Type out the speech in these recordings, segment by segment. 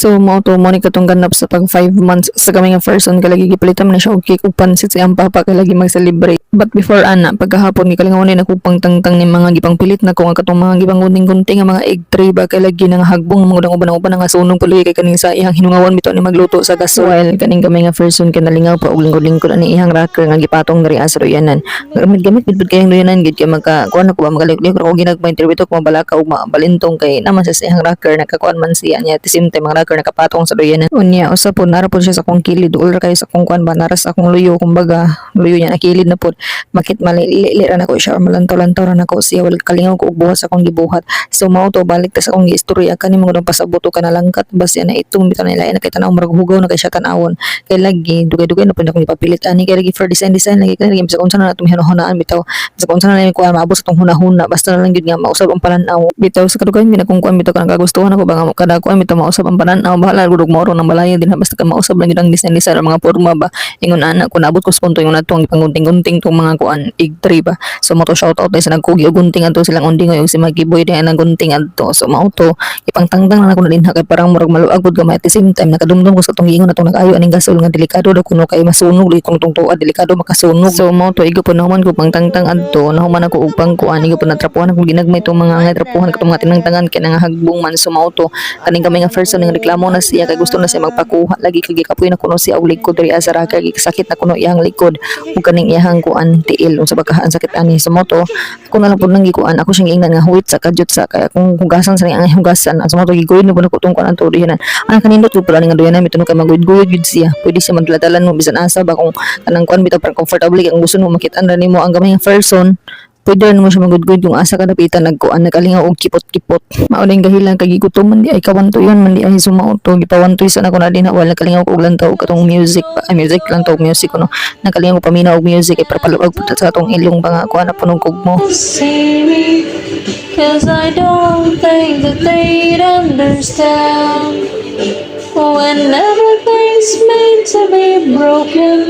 So mao to mo ni katong ganap sa pag 5 months sa kami nga first on kalagi gipalitan man na siya og cake ug pansit sa iyang papa kay lagi mag-celebrate. But before ana pagkahapon ni kalingawan na kupang tangtang ni mga gipang pilit na ko nga katong mga gipang gunting-gunting nga mga egg tray ba kay lagi nang hagbong mga uban-uban nga sunog puloy kay kaning sa iyang hinungawan bitaw ni magluto sa gas. While kaning kami nga first on kinalingaw pa og lingkod-lingkod ani iyang rocker nga gipatong diri sa royanan. Gamit-gamit bid kay royanan gid kay magka kuan ko ba magalik-lik ko ginagmay interview to ko mabalaka og mabalintong kay naman sa iyang rocker nakakuan man siya niya at the same time mga rocker nakapatong sa royanan. Unya usa po nara po siya sa akong kilid ul kay sa akong kuan ba nara sa akong luyo kumbaga luyo niya nakilid na po makit malili ra nako siya or malantaw-lantaw ra nako siya wala kalingaw ko og buhat sa akong gibuhat. So mao to balik ta sa akong giistorya kani mo dong pasabot ka na langkat basta na itong bitaw nila na kay tanaw murag hugaw na kay siya tan-awon kay lagi dugay-dugay na pud akong ipapilit ani kay lagi for design lagi kay lagi sa unsa na natong hinahunaan bitaw sa unsa na lang ko maabot sa tong hunahuna basta na lang gyud nga mausab ang pananaw bitaw sa kadugay mi na kung kuan bitaw kanang kagustuhan ako ba nga kada kuan bitaw mausab ang pananaw bahala gud og mauro nang balaya din basta ka mausab lang gyud ang design sa mga porma ba ingon ana kun abot ko sa punto ingon natong ipangunting-gunting tong mga kuan egg tray ba so mo to shout out sa nagkugi og gunting adto silang unding og si Magiboy din ang gunting adto so mao to ipangtangtang na ko na din kay parang murag maluag gud gamay at the same time nakadumdum ko sa tong ingon natong nagayo aning gasol nga delikado daw kuno kay masunog li kung tungtuad delikado makasunog so mao to igo po nahuman ko pangtangtang adto nahuman ako og pangkuan igo po natrapuhan ako ginagmay tong mga nga trapuhan katong mga tinangtangan kay nga hagbong man so mao to kaning kami nga first ning reklamo na siya kay gusto na siya magpakuha lagi kay gikapoy na kuno siya og likod diri sa raka sakit na kuno iyang likod ug kaning iyang kuan tiil unsa bakahan sakit ani sa moto ako na lang pud nang gikuan ako siyang ingnan nga huwit sa kadyot sa kaya kung hugasan sa ang hugasan sa moto gigoy ni ko tong kuan anto diyan ana kanindot pud pala ning adoyan mi tunog kay maguyod-guyod gid siya pwede siya magdala-dalan mo bisan asa ba kung kanang kuan bitaw para comfortable kay ang gusto mo makit-an ra nimo ang gamay nga person pwede rin mo siya magudgud yung asa kadapitan nagkuan nakalingaw og kipot-kipot mauling gahilan kay gigutom man di ay kawanto yon man di ay sumauto gipawantoy sa nako na din wala nakalingaw og lantaw katong music pa music lang to music kuno nakalingaw ko paminaw og music ay para paluag pud sa atong ilyong mga kuan na punog kugmo. Cause I don't think that they'd understand when everything's made to be broken.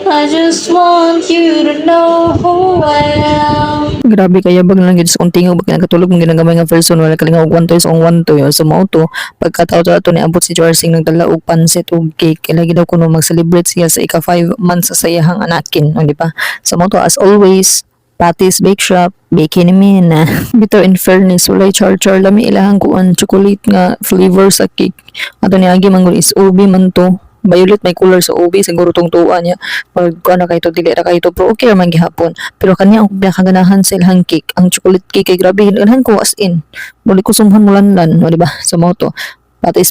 I just want you to know who I am. Grabe kaya bag lang gid sa kung tingog bag nakatulog mong ginagamay nga person wala kalingaw og wantoy sa wantoy so mao to pagkataw to ni abot si Jorsing nagdala og pansit og cake kay lagi daw kuno mag-celebrate siya sa ika 5 months sa iyang anakin di ba so mao to as always Patty's Bake Shop bake ni na bitaw in fairness walay char lami ilahang kuan chocolate nga flavor sa cake ato ni agi man is ubi man to violet may color sa ubi siguro tong tuwa niya pag ano kay to dili ra kay to pero okay man gihapon pero kanya ang pinakaganahan sa ilhang cake ang chocolate cake kay grabe ganahan ko as in muli ko sumhan mulanlan no di ba so mao to Patty's